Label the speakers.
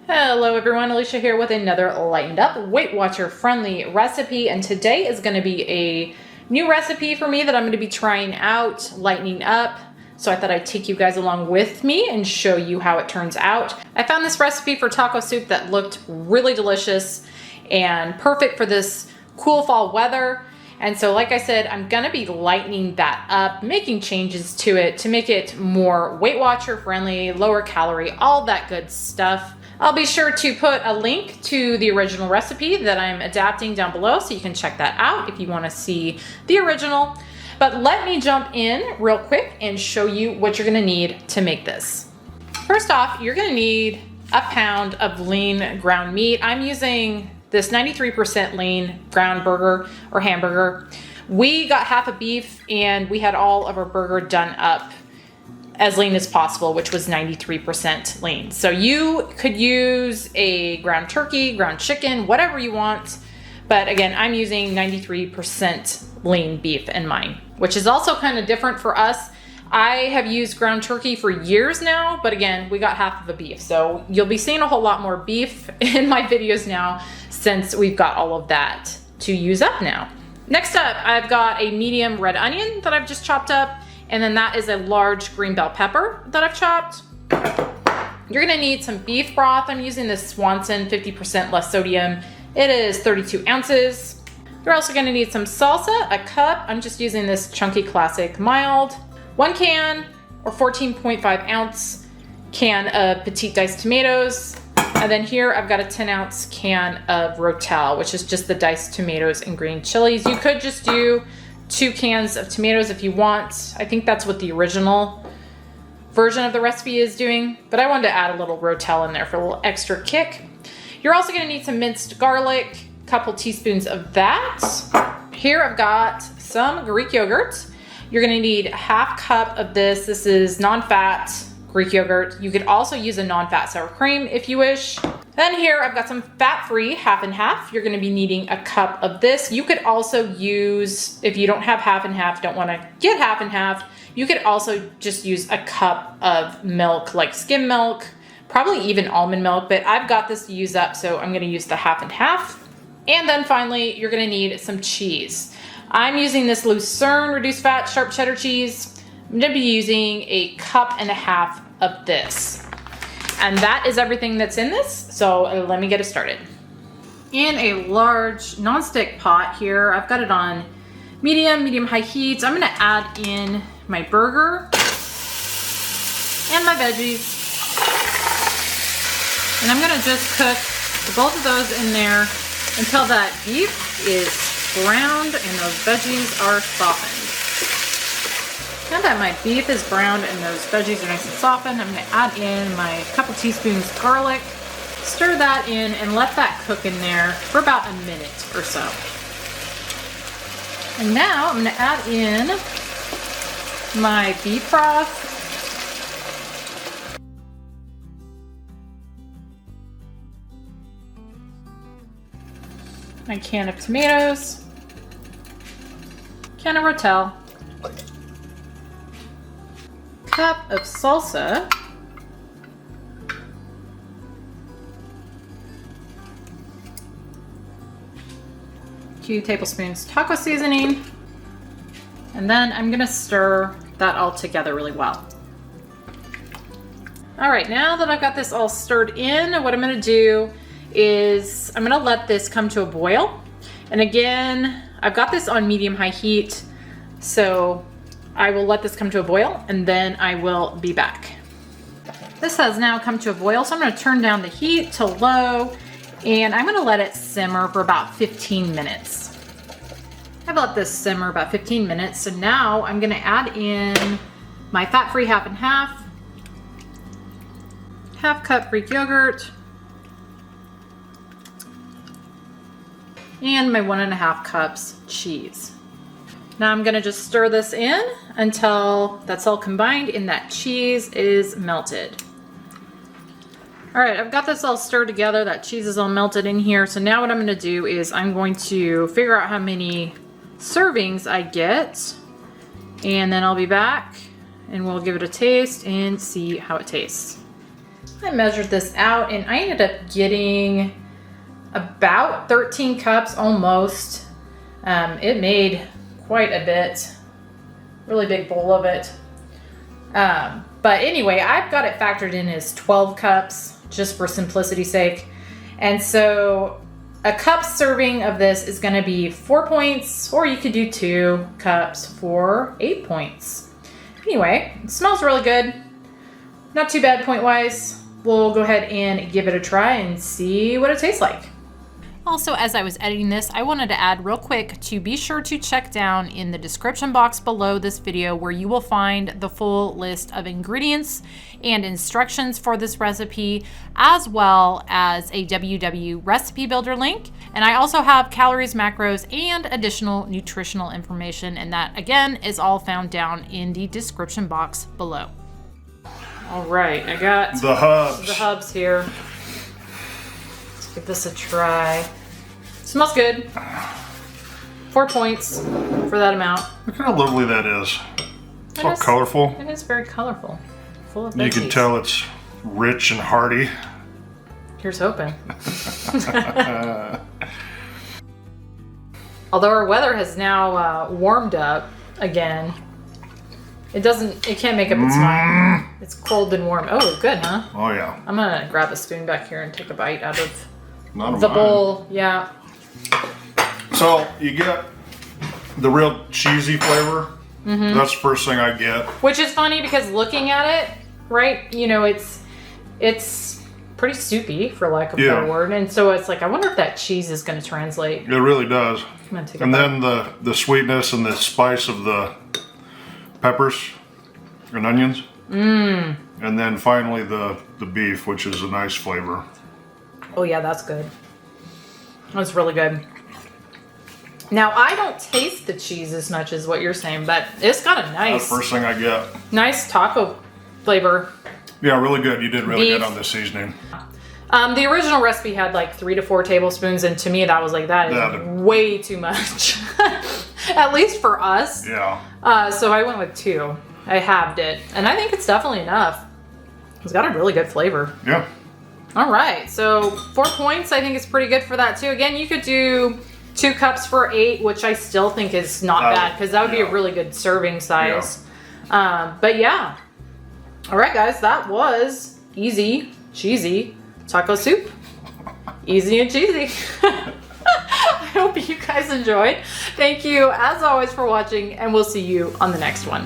Speaker 1: Hello everyone, Alicia here with another lightened up Weight Watcher friendly recipe, and today is going to be a new recipe for me that I'm going to be trying out, lightening up. So I thought I'd take you guys along with me and show you how it turns out. I found this recipe for taco soup that looked really delicious and perfect for this cool fall weather. And so like I said, I'm gonna be lightening that up, making changes to it to make it more Weight Watcher friendly, lower calorie, all that good stuff. I'll be sure to put a link to the original recipe that I'm adapting down below so you can check that out if you wanna see the original. But let me jump in real quick and show you what you're gonna need to make this. First off, you're gonna need a pound of lean ground meat. I'm using this 93% lean ground burger or hamburger. We got half a beef and we had all of our burger done up as lean as possible, which was 93% lean. So you could use a ground turkey, ground chicken, whatever you want. But again, I'm using 93% lean beef in mine, which is also kind of different for us. I have used ground turkey for years now, but again, we got half of a beef. So you'll be seeing a whole lot more beef in my videos now since we've got all of that to use up now. Next up, I've got a medium red onion that I've just chopped up, and then that is a large green bell pepper that I've chopped. You're gonna need some beef broth. I'm using this Swanson 50% less sodium. It is 32 ounces. You're also gonna need some salsa, a cup. I'm just using this Chunky Classic Mild. 1 can or 14.5 ounce can of petite diced tomatoes. And then here I've got a 10 ounce can of Rotel, which is just the diced tomatoes and green chilies. You could just do 2 cans of tomatoes if you want. I think that's what the original version of the recipe is doing, but I wanted to add a little Rotel in there for a little extra kick. You're also gonna need some minced garlic, a couple teaspoons of that. Here I've got some Greek yogurt. You're gonna need a half cup of this. This is non-fat Greek yogurt. You could also use a non-fat sour cream if you wish. Then here I've got some fat-free half and half. You're gonna be needing a cup of this. You could also use, if you don't have half and half, don't wanna get half and half, you could also just use a cup of milk, like skim milk, probably even almond milk, but I've got this to use up, so I'm gonna use the half and half. And then finally, you're gonna need some cheese. I'm using this Lucerne reduced fat sharp cheddar cheese. I'm gonna be using a cup and a half of this. And that is everything that's in this, so let me get it started. In a large nonstick pot here, I've got it on medium-high heat. I'm gonna add in my burger and my veggies. And I'm gonna just cook both of those in there until that beef is browned and those veggies are softened. Now that my beef is browned and those veggies are nice and softened, I'm gonna add in my couple teaspoons garlic, stir that in, and let that cook in there for about a minute or so. And now I'm gonna add in my beef broth. My can of tomatoes, can of Rotel, cup of salsa, 2 tablespoons taco seasoning, and then I'm gonna stir that all together really well. All right, now that I've got this all stirred in, what I'm gonna do is I'm gonna let this come to a boil. And again, I've got this on medium-high heat, so I will let this come to a boil and then I will be back. This has now come to a boil, so I'm gonna turn down the heat to low and I'm gonna let it simmer for about 15 minutes. I've let this simmer about 15 minutes, so now I'm gonna add in my fat-free half and half cup Greek yogurt, and my 1.5 cups cheese. Now I'm gonna just stir this in until that's all combined and that cheese is melted. All right, I've got this all stirred together, that cheese is all melted in here. So now what I'm gonna do is I'm going to figure out how many servings I get, and then I'll be back and we'll give it a taste and see how it tastes. I measured this out and I ended up getting about 13 cups almost. It made quite a bit, really big bowl of it. But anyway, I've got it factored in as 12 cups just for simplicity's sake. And so a cup serving of this is going to be 4 points, or you could do 2 cups for 8 points. Anyway, it smells really good. Not too bad point-wise. We'll go ahead and give it a try and see what it tastes like. Also, as I was editing this, I wanted to add real quick to be sure to check down in the description box below this video where you will find the full list of ingredients and instructions for this recipe, as well as a WW recipe builder link. And I also have calories, macros, and additional nutritional information, and that again is all found down in the description box below. All right, I got
Speaker 2: the
Speaker 1: hubs here. Give this a try. Smells good. 4 points for that amount.
Speaker 2: Look how lovely that is. It's all colorful.
Speaker 1: It is very colorful. Full of veggies.
Speaker 2: You can tell it's rich and hearty.
Speaker 1: Here's hoping. Although our weather has now warmed up again, it can't make up its mind. It's cold and warm. Oh, good, huh?
Speaker 2: Oh, yeah.
Speaker 1: I'm gonna grab a spoon back here and take a bite out of
Speaker 2: Not
Speaker 1: the
Speaker 2: mine.
Speaker 1: bowl. Yeah.
Speaker 2: So you get the real cheesy flavor. Mm-hmm. That's the first thing I get.
Speaker 1: Which is funny because looking at it, right? You know, it's pretty soupy, for lack of a better word, and so it's like I wonder if that cheese is going to translate.
Speaker 2: It really does.
Speaker 1: I'm gonna take
Speaker 2: and then the sweetness and the spice of the peppers and onions. And then finally the beef, which is a nice flavor.
Speaker 1: Oh yeah, that's good. That's really good. Now I don't taste the cheese as much as what you're saying, but it's got a nice.
Speaker 2: That's the first thing I get.
Speaker 1: Nice taco flavor.
Speaker 2: Yeah, really good. You did really
Speaker 1: Beef.
Speaker 2: good on the seasoning.
Speaker 1: The original recipe had like 3 to 4 tablespoons, and to me that was like, that is way too much. At least for us.
Speaker 2: Yeah.
Speaker 1: So I went with 2. I halved it, and I think it's definitely enough. It's got a really good flavor.
Speaker 2: Yeah.
Speaker 1: All right, so 4 points I think is pretty good for that too. Again, you could do 2 cups for 8, which I still think is not bad, because that would be a really good serving size. Yeah. But yeah. All right, guys, that was easy, cheesy taco soup. Easy and cheesy. I hope you guys enjoyed. Thank you, as always, for watching, and we'll see you on the next one.